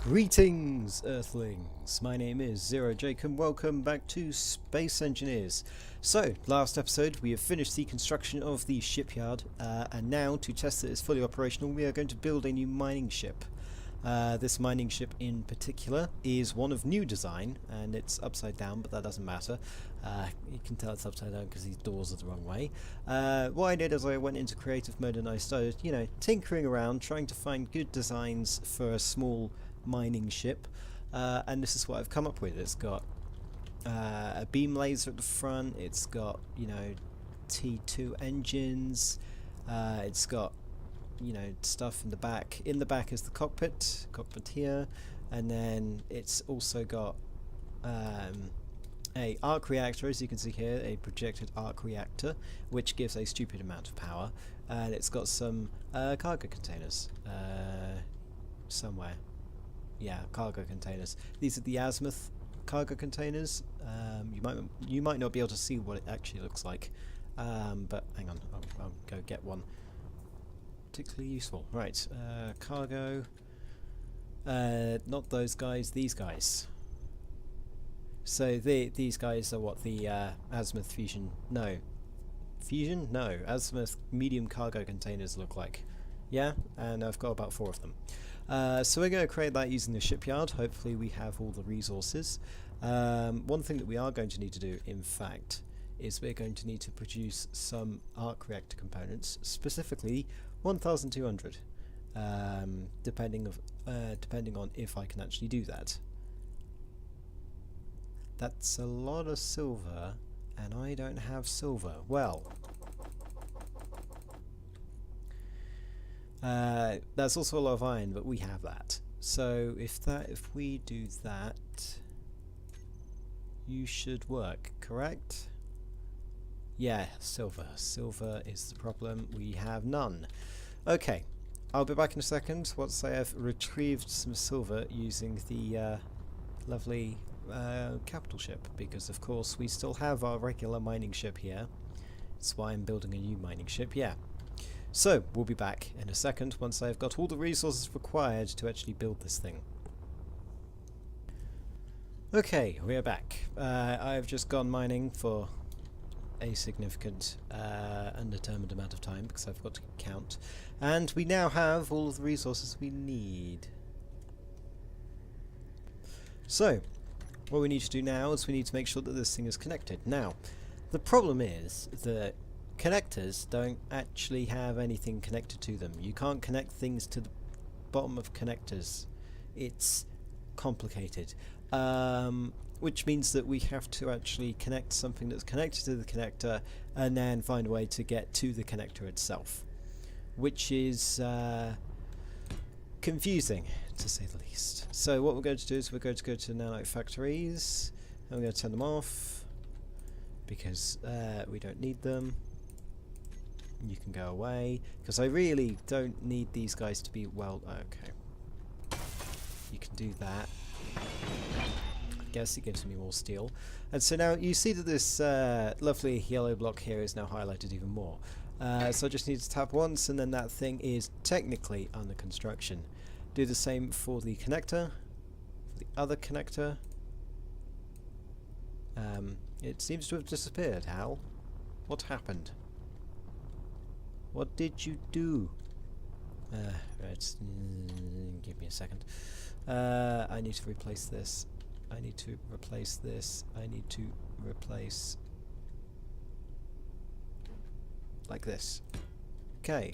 Greetings, Earthlings! My name is Zero Jake and welcome back to Space Engineers. So, last episode we have finished the construction of the shipyard and now, to test that it's fully operational, we are going to build a new mining ship. This mining ship in particular is one of new design, and it's upside down, but that doesn't matter. You can tell it's upside down because these doors are the wrong way. What I did is I went into creative mode and I started, tinkering around, trying to find good designs for a small mining ship, and this is what I've come up with. It's got a beam laser at the front, it's got T2 engines, it's got stuff in the back. In the back is the cockpit here, and then it's also got a arc reactor, as you can see here, a projected arc reactor, which gives a stupid amount of power, and it's got some cargo containers somewhere. Yeah, cargo containers. These are the azimuth cargo containers. You might not be able to see what it actually looks like, but hang on, I'll go get one. Particularly useful. Right, cargo. Not those guys, these guys. So these guys are what the azimuth fusion. No, fusion. No, azimuth medium cargo containers look like. Yeah, and I've got about 4 of them. So we're going to create that using the shipyard. Hopefully we have all the resources. One thing that we are going to need to do, in fact, is we're going to need to produce some arc reactor components, specifically 1,200, depending on if I can actually do that. That's a lot of silver, and I don't have silver. Well, that's also a lot of iron, but we have that. So if we do that, you should work, correct? Yeah, silver. Silver is the problem. We have none. Okay, I'll be back in a second once I have retrieved some silver using the lovely capital ship, because of course we still have our regular mining ship here. That's why I'm building a new mining ship, yeah. So, we'll be back in a second once I've got all the resources required to actually build this thing. Okay, we are back. I've just gone mining for a significant undetermined amount of time because I've got to count, and we now have all of the resources we need. So, what we need to do now is we need to make sure that this thing is connected. Now, the problem is that connectors don't actually have anything connected to them. You can't connect things to the bottom of connectors. It's complicated. Which means that we have to actually connect something that's connected to the connector and then find a way to get to the connector itself, which is confusing, to say the least. So what we're going to do is we're going to go to nanite factories and we're going to turn them off because we don't need them. You can go away because I really don't need these guys to be okay. You can do that. Guess it gives me more steel, and so now you see that this lovely yellow block here is now highlighted even more. So I just need to tap once and then that thing is technically under construction. Do the same for the connector, for the other connector. It seems to have disappeared. Hal, what happened? What did you do? Right, give me a second. I need to replace this. I need to replace this. I need to replace like this. Okay.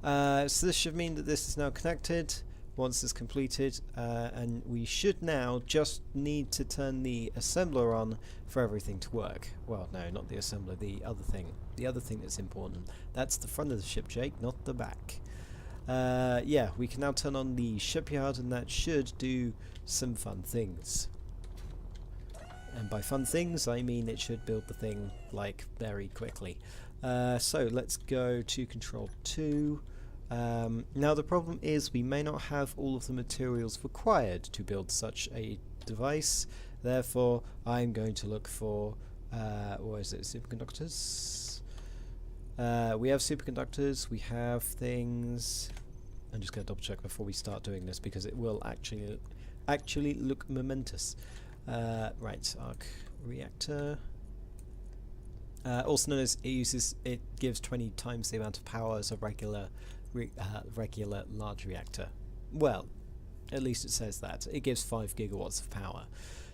So this should mean that this is now connected once it's completed, and we should now just need to turn the assembler on for everything to work. Well, no, not the assembler, the other thing. The other thing that's important. That's the front of the ship, Jake, not the back. Yeah, we can now turn on the shipyard, and that should do some fun things. And by fun things, I mean it should build the thing, like, very quickly. So let's go to Control 2. Now the problem is we may not have all of the materials required to build such a device. Therefore, I'm going to look for, what is it, superconductors? We have superconductors, we have things. I'm just going to double check before we start doing this because it will actually actually look momentous. Right, arc reactor. Also known as it gives 20 times the amount of power as a regular large reactor. Well, at least it says that. It gives 5 gigawatts of power.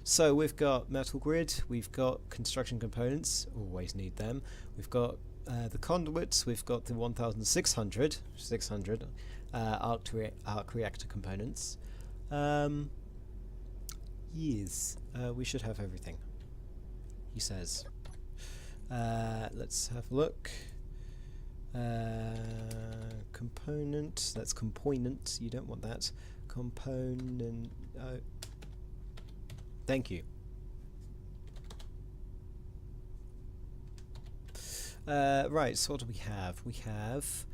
So we've got metal grid, we've got construction components, always need them. We've got the conduits, we've got the 1600 arc reactor components. Yes, we should have everything, he says. Let's have a look. Component, that's component, you don't want that. Component, thank you. Right, so what do we have? We have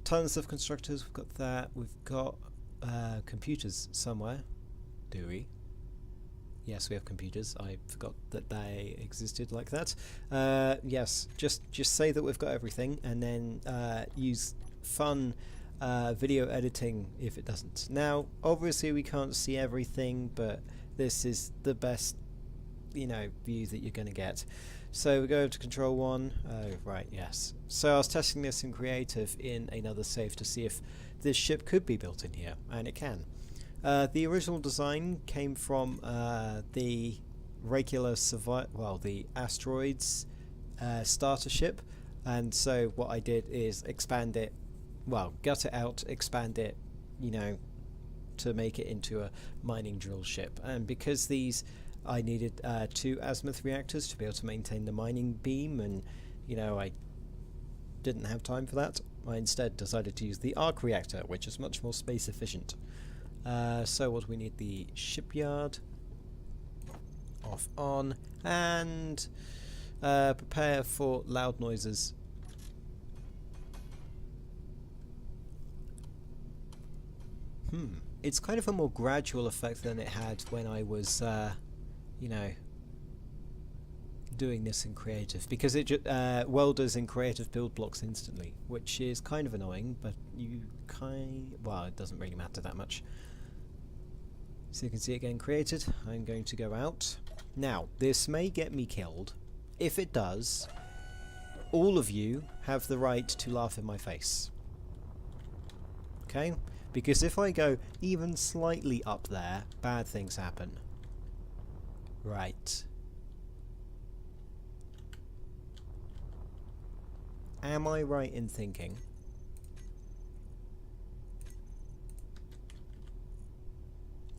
tons of constructors, we've got that, we've got computers somewhere. Do we? Yes, we have computers. I forgot that they existed like that. Yes, just say that we've got everything, and then use fun video editing if it doesn't. Now, obviously, we can't see everything, but this is the best, view that you're going to get. So we go to Control 1. Oh, right, yes. So I was testing this in Creative in another save to see if this ship could be built in here, and it can. The original design came from the regular the asteroids starter ship, and so what I did is expand it, gut it out, expand it, to make it into a mining drill ship. And because I needed 2 azimuth reactors to be able to maintain the mining beam, and I didn't have time for that. I instead decided to use the arc reactor, which is much more space efficient. So what do we need? The shipyard off on, and prepare for loud noises. It's kind of a more gradual effect than it had when I was doing this in Creative, because it welders in Creative build blocks instantly, which is kind of annoying, but it doesn't really matter that much. So you can see it getting created. I'm going to go out. Now, this may get me killed. If it does, all of you have the right to laugh in my face. Okay? Because if I go even slightly up there, bad things happen. Right. Am I right in thinking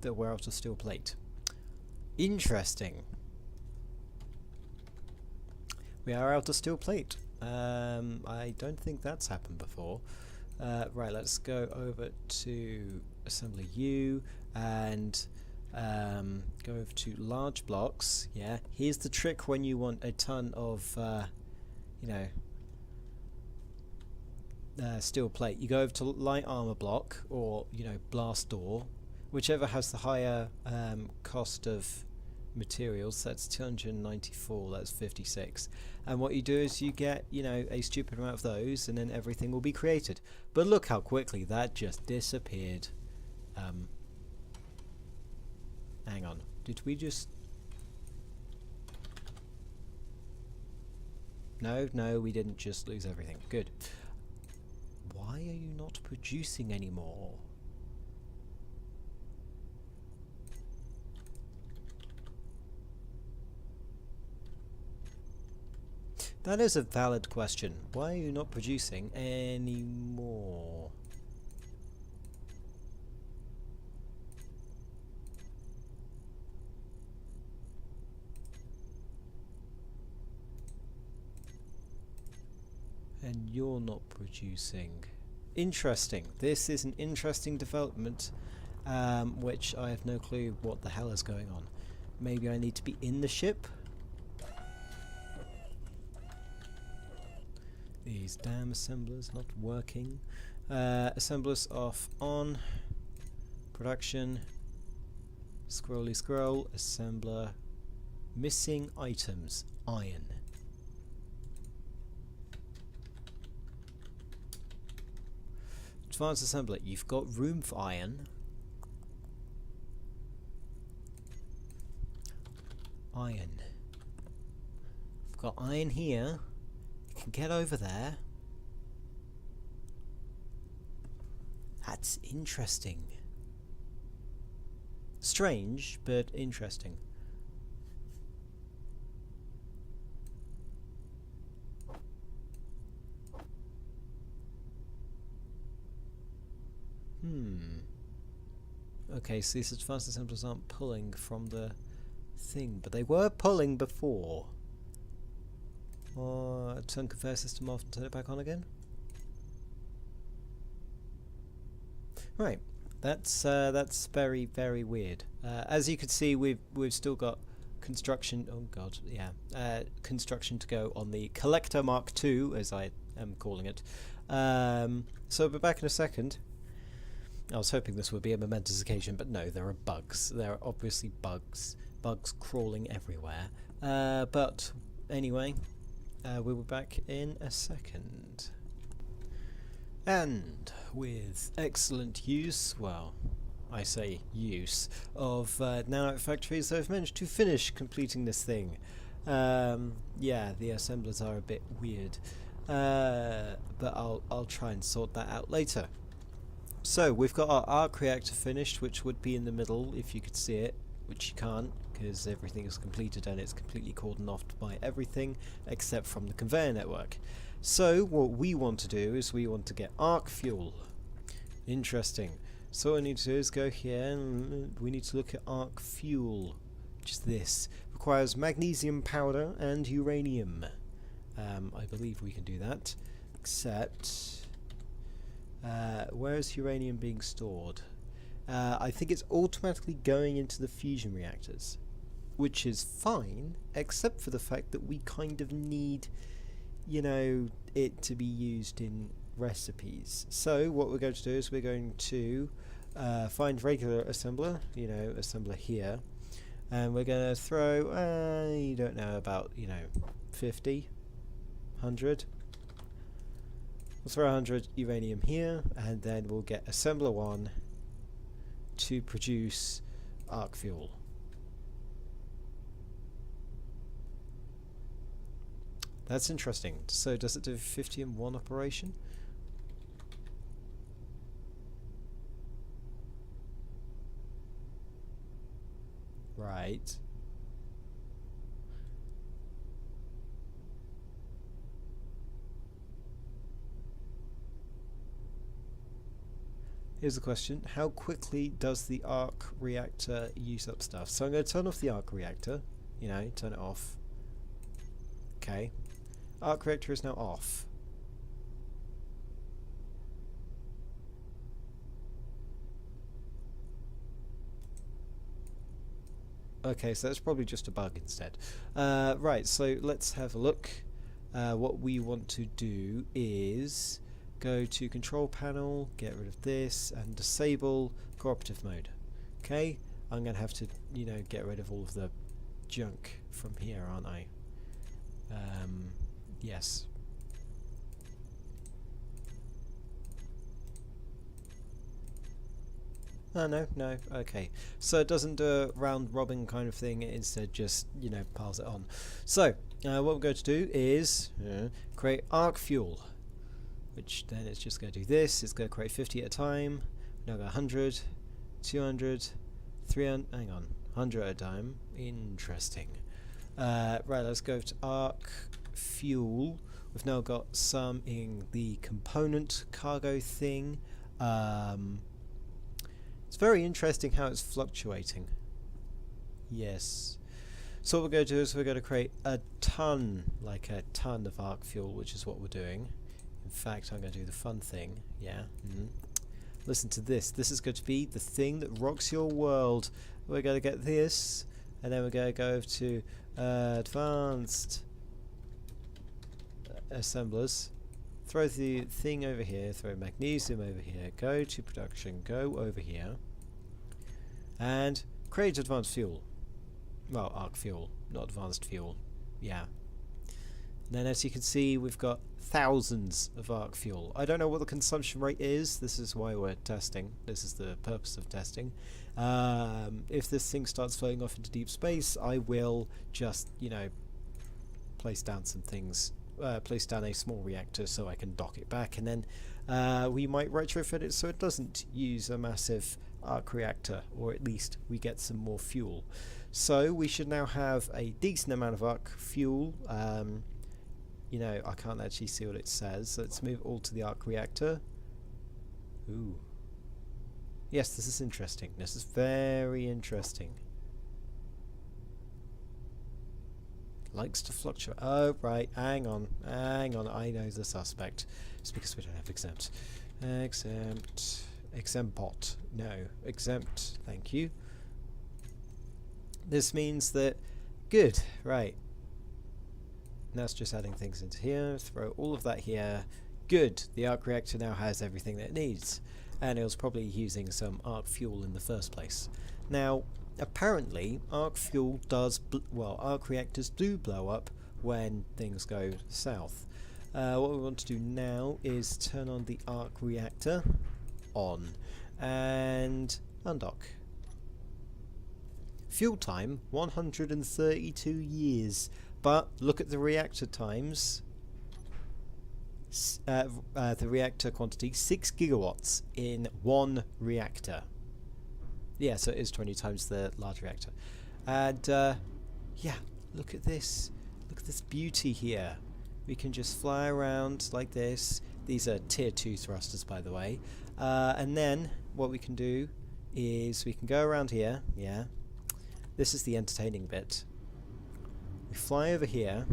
that we're out of steel plate? Interesting. We are out of steel plate. I don't think that's happened before. Right, let's go over to assembly U and go over to large blocks. Yeah, here's the trick when you want a ton of steel plate. You go over to light armor block, or blast door, whichever has the higher cost of materials. That's 294, that's 56, and what you do is you get a stupid amount of those, and then everything will be created. But look how quickly that just disappeared. Hang on, did we just... No, we didn't just lose everything. Good. Why are you not producing anymore? That is a valid question. Why are you not producing anymore? And you're not producing. Interesting. This is an interesting development, which I have no clue what the hell is going on. Maybe I need to be in the ship? These damn assemblers not working. Assemblers off on. Production. Scrolly scroll. Assembler. Missing items. Iron. Advanced assembler. You've got room for iron. got iron here. You can get over there. That's interesting. Strange, but interesting. Okay, so these advanced assemblers aren't pulling from the thing, but they were pulling before. Turn conveyor system off and turn it back on again. Right, that's very, very weird. As you can see, we've still got construction. Oh god, yeah, construction to go on the Collector Mark II, as I am calling it. So we'll be back in a second. I was hoping this would be a momentous occasion, but no, there are bugs. There are obviously bugs crawling everywhere. But anyway, we'll be back in a second. And with excellent use, well, I say use, of nanite factories, I've managed to finish completing this thing. Yeah, the assemblers are a bit weird, but I'll try and sort that out later. So we've got our arc reactor finished, which would be in the middle if you could see it, which you can't because everything is completed and it's completely cordoned off by everything except from the conveyor network. So what we want to do is we want to get arc fuel. Interesting. So what we need to do is go here and we need to look at arc fuel, which is this. Requires magnesium powder and uranium. I believe we can do that, except where is uranium being stored? I think it's automatically going into the fusion reactors, which is fine, except for the fact that we kind of need, you know, it to be used in recipes. So what we're going to do is we're going to find regular assembler, you know, assembler here, and we're going to throw, I don't know, about, you know, 50, 100. We'll throw 100 uranium here, and then we'll get assembler 1 to produce arc fuel. That's interesting. So does it do 50 in one operation? Right. Here's the question: how quickly does the arc reactor use up stuff? So I'm going to turn off the arc reactor. You know, turn it off. Okay. Arc reactor is now off. Okay, so that's probably just a bug instead. Right, so let's have a look. What we want to do is go to control panel, get rid of this, and disable cooperative mode. Okay, I'm going to have to, you know, get rid of all of the junk from here, aren't I? Yes. Oh, no, okay. So it doesn't do a round robin kind of thing, it instead just, you know, piles it on. So, what we're going to do is create arc fuel, which then it's just going to do this. It's going to create 50 at a time. Now got 100, 200, 300, hang on, 100 at a time. Interesting. Right, let's go to arc fuel. We've now got some in the component cargo thing. It's very interesting how it's fluctuating. Yes. So what we're going to do is we're going to create a ton, like a ton of arc fuel, which is what we're doing. In fact, I'm going to do the fun thing. Yeah. Listen to this. This is going to be the thing that rocks your world. We're going to get this, and then we're going to go over to advanced assemblers. Throw the thing over here, throw magnesium over here, go to production, go over here, and create advanced fuel. Well, arc fuel, not advanced fuel. Yeah. And then as you can see, we've got thousands of arc fuel. I don't know what the consumption rate is. This is why we're testing. This is the purpose of testing. If this thing starts floating off into deep space, I will just, you know, place down some things, place down a small reactor so I can dock it back, and then we might retrofit it so it doesn't use a massive arc reactor, or at least we get some more fuel. So we should now have a decent amount of arc fuel. You know, I can't actually see what it says. Let's move all to the arc reactor. Ooh. Yes, this is interesting. This is very interesting. Likes to fluctuate. Oh, right. Hang on. Hang on. I know the suspect. It's because we don't have exempt. Exempt bot. No. Exempt. Thank you. This means that... Good. Right. That's just adding things into here. Throw all of that here. Good. The arc reactor now has everything that it needs. And it was probably using some arc fuel in the first place. Now, apparently, arc fuel does... well, arc reactors do blow up when things go south. What we want to do now is turn on the arc reactor. On. And undock. Fuel time, 132 years. But look at the reactor times. The reactor quantity, 6 gigawatts in one reactor. Yeah, so it is 20 times the large reactor. And yeah, look at this. Look at this beauty here. We can just fly around like this. These are tier 2 thrusters, by the way. And then what we can do is we can go around here. Yeah. This is the entertaining bit. We fly over here.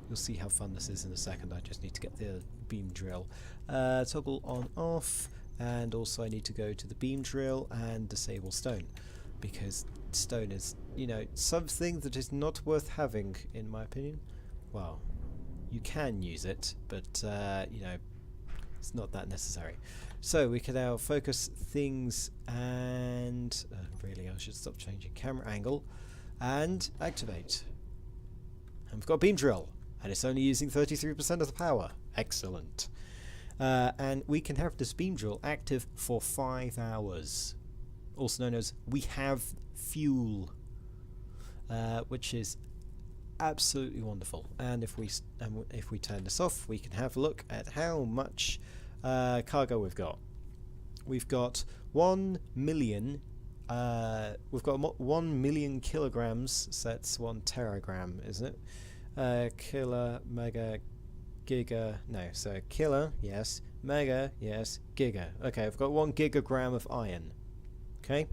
You'll see how fun this is in a second. I just need to get the beam drill. Toggle on off. And also I need to go to the beam drill and disable stone. Because stone is, you know, something that is not worth having, in my opinion. Well, you can use it, but, you know, it's not that necessary. So we can now focus things and... really, I should stop changing camera angle. And activate. And we've got a beam drill. And it's only using 33% of the power. Excellent. And we can have this beam drill active for 5 hours. Also known as we have fuel. Which is absolutely wonderful. And if we turn this off, we can have a look at how much cargo we've got. We've got 1 million. We've got 1 million kilograms. So that's 1 teragram, isn't it? Kilo, mega, giga. No, so kilo, yes. Mega, yes. Giga. Okay, I've got 1 gigagram of iron. Okay.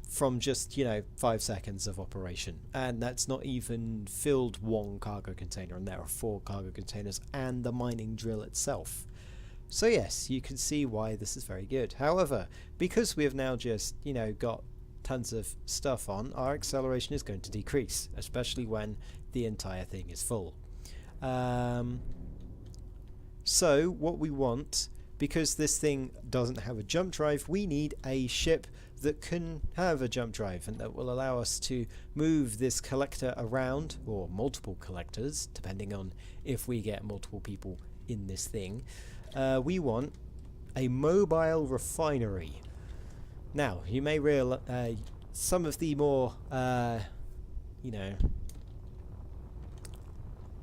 From just, you know, 5 seconds of operation. And that's not even filled 1 cargo container, and there are 4 cargo containers and the mining drill itself. So yes, you can see why this is very good. However, because we have now just, you know, got tons of stuff on, our acceleration is going to decrease, especially when the entire thing is full. So what we want, because this thing doesn't have a jump drive, we need a ship that can have a jump drive and that will allow us to move this collector around, or multiple collectors, depending on if we get multiple people in this thing. We want a mobile refinery. Now, you may realize some of the more, you know,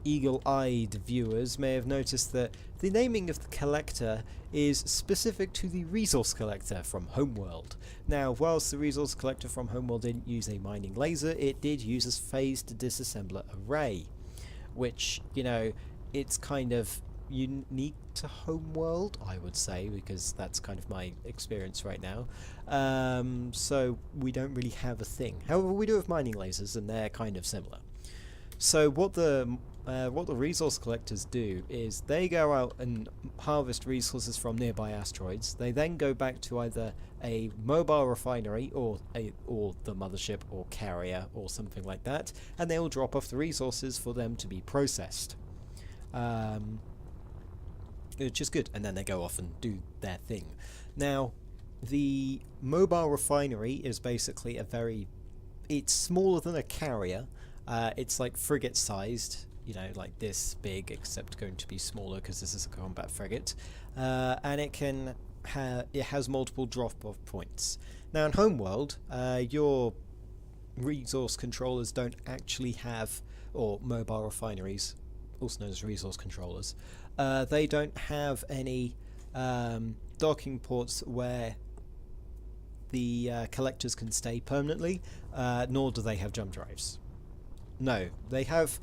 eagle-eyed viewers may have noticed that the naming of the collector is specific to the resource collector from Homeworld. Now, whilst the resource collector from Homeworld didn't use a mining laser, it did use a phased disassembler array, which, you know, it's kind of unique to Homeworld, I would say, because that's kind of my experience right now. So we don't really have a thing. However, we do have mining lasers, and they're kind of similar. So what the resource collectors do is they go out and harvest resources from nearby asteroids. They then go back to either a mobile refinery or the mothership or carrier or something like that, and they will drop off the resources for them to be processed. Which is good, and then they go off and do their thing. Now, the mobile refinery is basically it's smaller than a carrier. It's like frigate sized, you know, like this big, except going to be smaller because this is a combat frigate. And it has multiple drop-off points. Now in Homeworld, your resource controllers don't actually have, or mobile refineries, also known as resource controllers, they don't have any docking ports where the collectors can stay permanently, nor do they have jump drives. No, they don't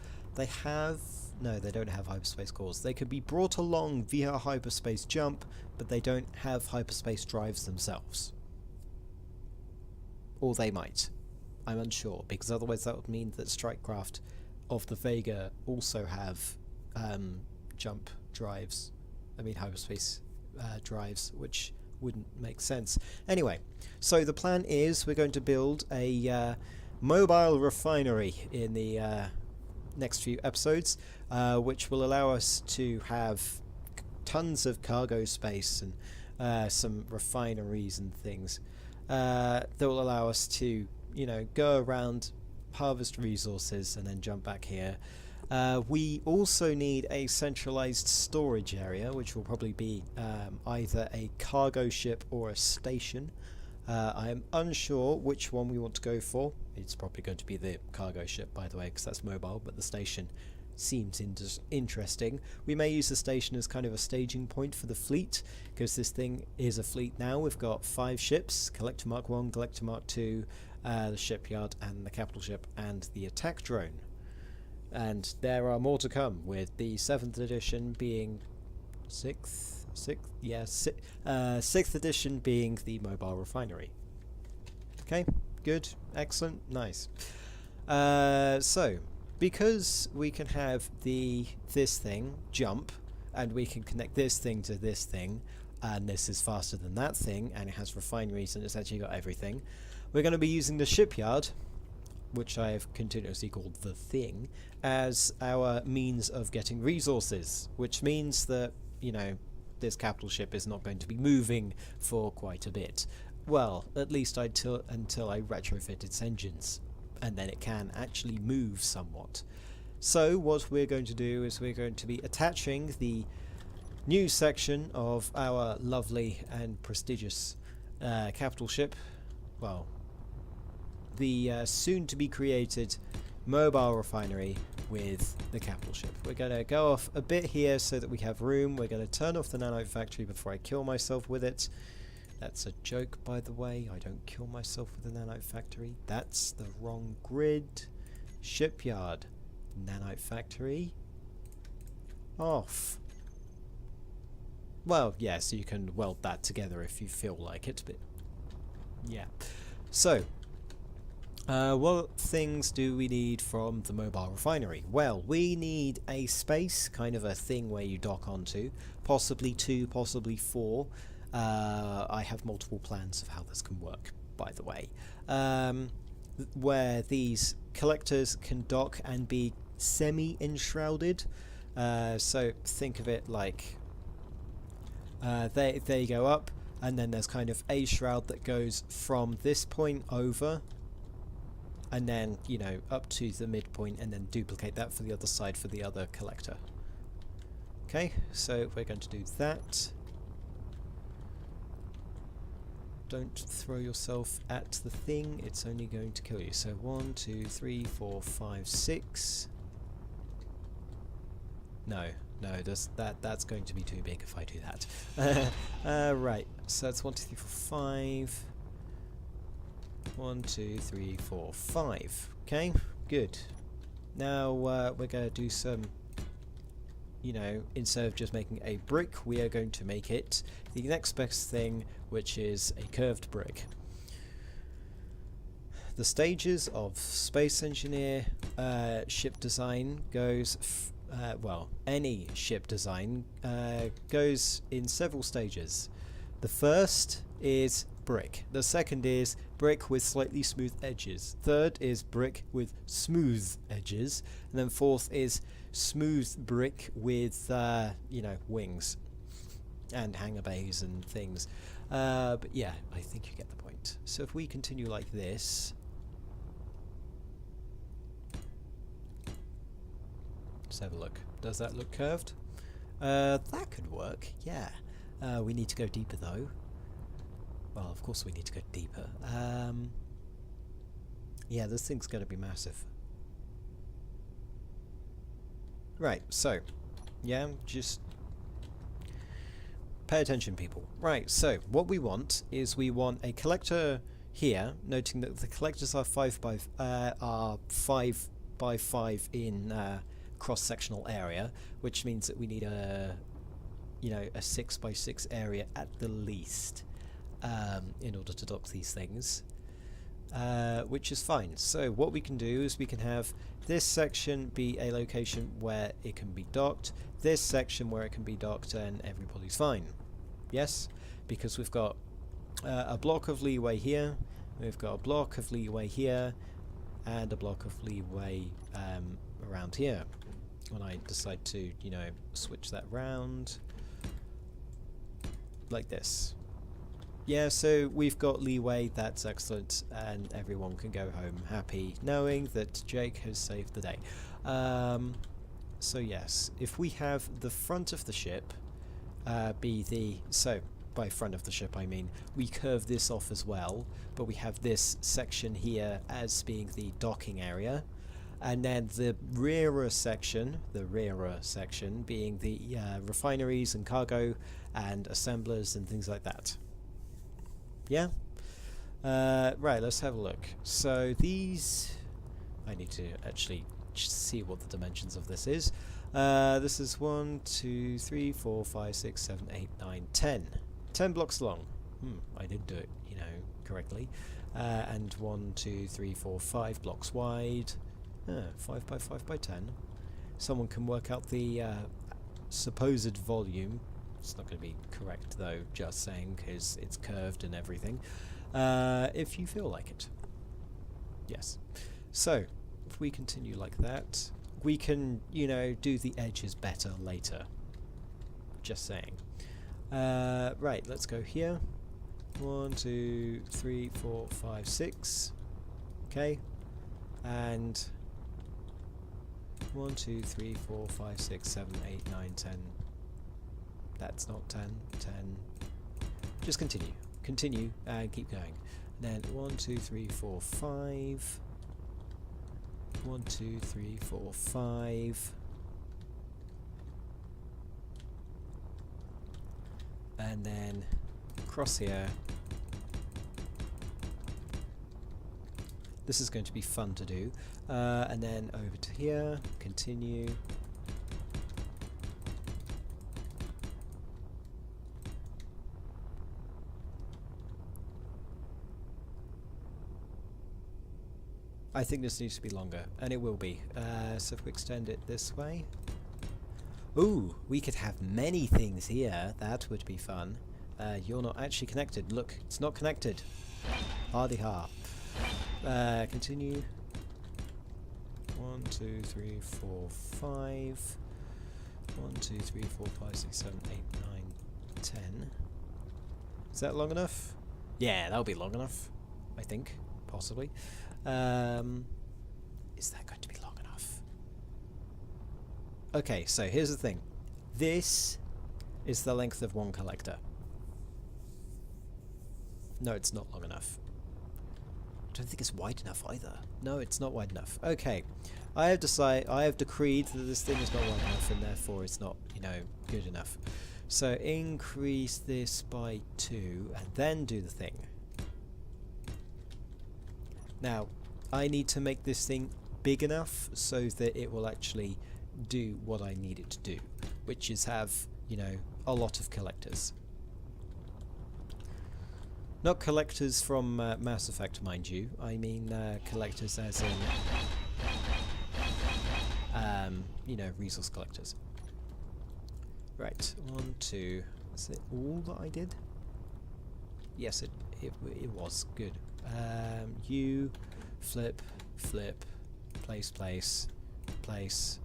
have hyperspace cores. They could be brought along via hyperspace jump, but they don't have hyperspace drives themselves. Or they might. I'm unsure, because otherwise that would mean that Strikecraft of the Vega also have jump drives. I mean hyperspace drives, which wouldn't make sense. Anyway, so the plan is we're going to build a mobile refinery in the next few episodes, which will allow us to have tons of cargo space and some refineries and things that will allow us to, you know, go around, harvest resources, and then jump back here. We also need a centralized storage area, which will probably be either a cargo ship or a station. I am unsure which one we want to go for. It's probably going to be the cargo ship, by the way, because that's mobile, but the station seems interesting. We may use the station as kind of a staging point for the fleet, because this thing is a fleet now. We've got 5 ships: Collector Mark 1, Collector Mark 2, the shipyard, and the capital ship, and the attack drone. And there are more to come, with the 7th edition being 6th edition being the mobile refinery. Okay, good, excellent, nice. So because we can have this thing jump, and we can connect this thing to this thing, and this is faster than that thing, and it has refineries, and it's actually got everything, we're going to be using the shipyard, which I have continuously called the thing, as our means of getting resources, which means that, you know, this capital ship is not going to be moving for quite a bit. Well, at least until I retrofit its engines, and then it can actually move somewhat. So what we're going to do is we're going to be attaching the new section of our lovely and prestigious capital ship, well, the soon-to-be created mobile refinery with the capital ship. We're going to go off a bit here so that we have room. We're going to turn off the nanite factory before I kill myself with it. That's a joke, by the way. I don't kill myself with the nanite factory. That's the wrong grid. Shipyard. Nanite factory. Off. Well, yeah, so you can weld that together if you feel like it, but yeah. So, what things do we need from the mobile refinery? Well, we need a space, kind of a thing where you dock onto, possibly 2, possibly 4. I have multiple plans of how this can work, by the way, where these collectors can dock and be semi-enshrouded. So think of it like they go up, and then there's kind of a shroud that goes from this point over, and then, you know, up to the midpoint, and then duplicate that for the other side for the other collector. Okay, so we're going to do that. Don't throw yourself at the thing, it's only going to kill you. So 1, 2, 3, 4, 5, 6. No, that's going to be too big if I do that. Right, so that's 1, 2, 3, 4, 5. 1, 2, 3, 4, 5. Okay, good. Now we're going to do some, you know, instead of just making a brick, we are going to make it the next best thing, which is a curved brick. The stages of Space Engineer ship design goes, well, any ship design goes in several stages. The first is brick. The second is brick with slightly smooth edges. Third is brick with smooth edges. And then fourth is smooth brick with, you know, wings and hangar bays and things. But yeah, I think you get the point. So if we continue like this, let's have a look. Does that look curved? That could work, yeah. We need to go deeper though. Well, of course we need to go deeper. Yeah, this thing's going to be massive. Right, so, yeah, just pay attention, people. Right, so what we want is we want a collector here, noting that the collectors are 5 by 5 in cross-sectional area, which means that we need a a 6 by 6 area at the least in order to dock these things. Which is fine. So what we can do is we can have this section be a location where it can be docked, this section where it can be docked, and everybody's fine. Yes? Because we've got a block of leeway here, we've got a block of leeway here, and a block of leeway around here. When I decide to, switch that round like this. Yeah, so we've got leeway, that's excellent, and everyone can go home happy knowing that Jake has saved the day. So yes, if we have the front of the ship be the... So, by front of the ship I mean, we curve this off as well, but we have this section here as being the docking area, and then the rearer section being the refineries and cargo and assemblers and things like that. Yeah? Right, let's have a look. So these... I need to actually see what the dimensions of this is. This is 1, 2, 3, 4, 5, 6, 7, 8, 9, 10. 10 blocks long. I did do it, correctly. And 1, 2, 3, 4, 5 blocks wide. 5 by 5 by 10. Someone can work out the supposed volume. It's not going to be correct though, just saying, because it's curved and everything. If you feel like it. Yes. So, if we continue like that, we can, do the edges better later. Just saying. Right, let's go here. 1, 2, 3, 4, 5, 6. Okay. And 1, 2, 3, 4, 5, 6, 7, 8, 9, 10. That's not 10. 10. Just continue. Continue and keep going. And then 1, 2, 3, 4, 5. 1, 2, 3, 4, 5. And then across here. This is going to be fun to do. And then over to here. Continue. I think this needs to be longer, and it will be. So if we extend it this way... Ooh, we could have many things here. That would be fun. You're not actually connected. Look, it's not connected. Hardy ha. Continue. 1, 2, 3, 4, 5. 1, 2, 3, 4, 5, 6, 7, 8, 9, 10. Is that long enough? Yeah, that'll be long enough. I think. Possibly. Is that going to be long enough? Okay, so here's the thing. This is the length of one collector. No, it's not long enough. I don't think it's wide enough either. No, it's not wide enough. Okay, I have decreed that this thing is not wide enough, and therefore it's not, good enough. So increase this by 2, and then do the thing. Now, I need to make this thing big enough so that it will actually do what I need it to do, which is have, a lot of collectors. Not collectors from Mass Effect, mind you. I mean collectors as in, resource collectors. Right, 1, 2. Is it all that I did? Yes, it was. Good. You flip, flip, place, place, place,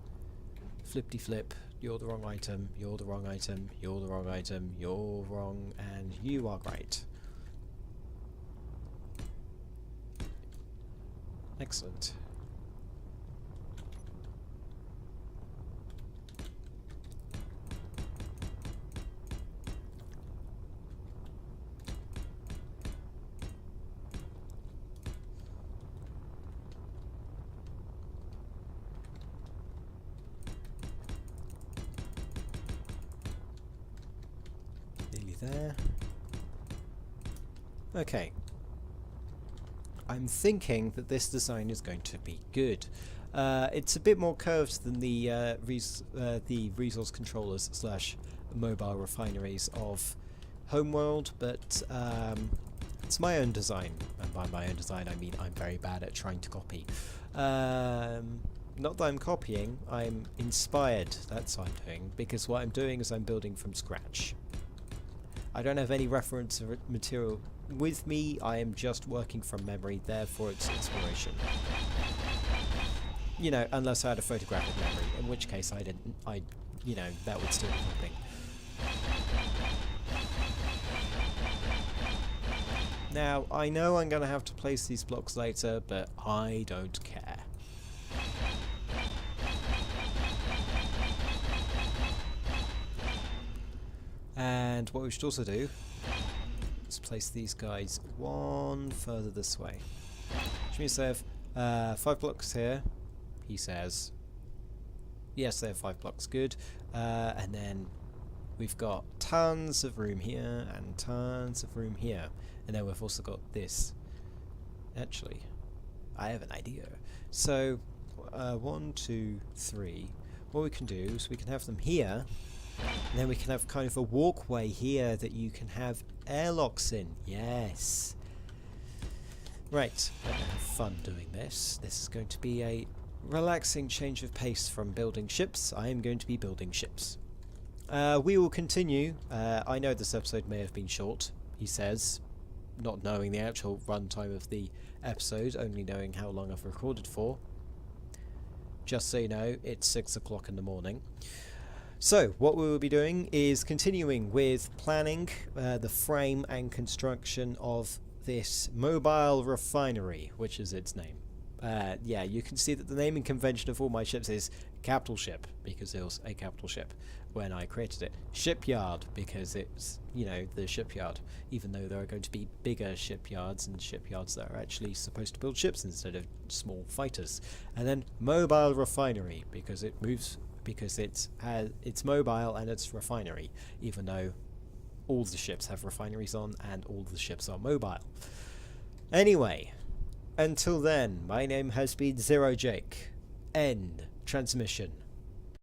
flippity flip. You're the wrong item, you're the wrong item, you're the wrong item, you're wrong, and you are right. Excellent. there. Okay. I'm thinking that this design is going to be good. It's a bit more curved than the resource controllers / mobile refineries of Homeworld, but it's my own design, and by my own design I mean I'm very bad at trying to copy. Not that I'm copying, I'm inspired, that's what I'm doing, because what I'm doing is I'm building from scratch. I don't have any reference material with me, I am just working from memory, therefore it's inspiration. You know, unless I had a photographic memory, in which case you know, that would still be something. Now, I know I'm going to have to place these blocks later, but I don't care. And what we should also do is place these guys one further this way. Which means they have 5 blocks here, he says. Yes, they have 5 blocks, good. And then we've got tons of room here and tons of room here. And then we've also got this. Actually, I have an idea. So, 1, 2, 3. What we can do is we can have them here, and then we can have kind of a walkway here that you can have airlocks in. Yes. Right, I'm going to have fun doing this. This is going to be a relaxing change of pace from building ships. I am going to be building ships. We will continue. I know this episode may have been short, he says, not knowing the actual runtime of the episode, only knowing how long I've recorded for. Just so you know, it's 6 o'clock in the morning. So, what we will be doing is continuing with planning the frame and construction of this mobile refinery, which is its name. Yeah, you can see that the naming convention of all my ships is capital ship, because it was a capital ship when I created it. Shipyard, because it's, you know, the shipyard, even though there are going to be bigger shipyards and shipyards that are actually supposed to build ships instead of small fighters. And then mobile refinery, because it moves, because it's mobile and it's refinery, even though all the ships have refineries on and all the ships are mobile. Anyway, until then, my name has been Zero Jake. End transmission.